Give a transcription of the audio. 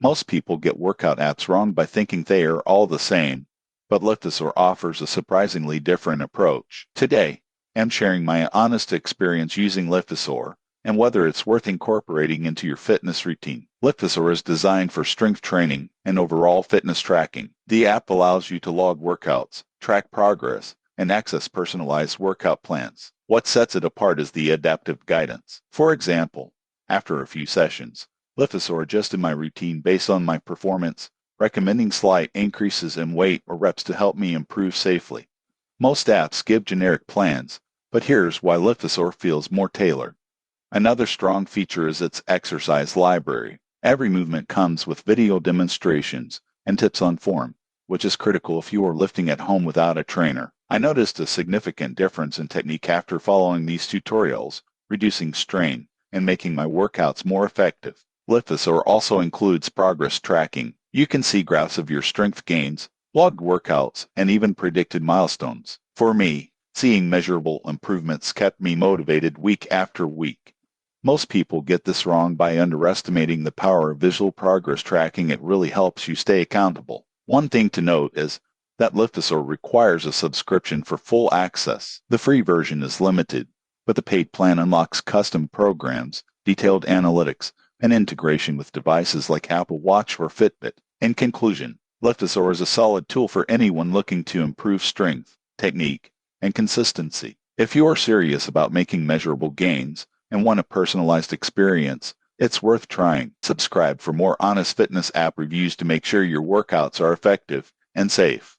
Most people get workout apps wrong by thinking they are all the same, but Liftosaur offers a surprisingly different approach. Today, I'm sharing my honest experience using Liftosaur and whether it's worth incorporating into your fitness routine. Liftosaur is designed for strength training and overall fitness tracking. The app allows you to log workouts, track progress, and access personalized workout plans. What sets it apart is the adaptive guidance. For example, after a few sessions, Liftosaur adjusted my routine based on my performance, recommending slight increases in weight or reps to help me improve safely. Most apps give generic plans, but here's why Liftosaur feels more tailored. Another strong feature is its exercise library. Every movement comes with video demonstrations and tips on form, which is critical if you are lifting at home without a trainer. I noticed a significant difference in technique after following these tutorials, reducing strain and making my workouts more effective. Liftosaur also includes progress tracking. You can see graphs of your strength gains, logged workouts, and even predicted milestones. For me, seeing measurable improvements kept me motivated week after week. Most people get this wrong by underestimating the power of visual progress tracking. It really helps you stay accountable. One thing to note is that Liftosaur requires a subscription for full access. The free version is limited, but the paid plan unlocks custom programs, detailed analytics, and integration with devices like Apple Watch or Fitbit. In conclusion, Liftosaur is a solid tool for anyone looking to improve strength, technique, and consistency. If you are serious about making measurable gains and want a personalized experience, it's worth trying. Subscribe for more honest fitness app reviews to make sure your workouts are effective and safe.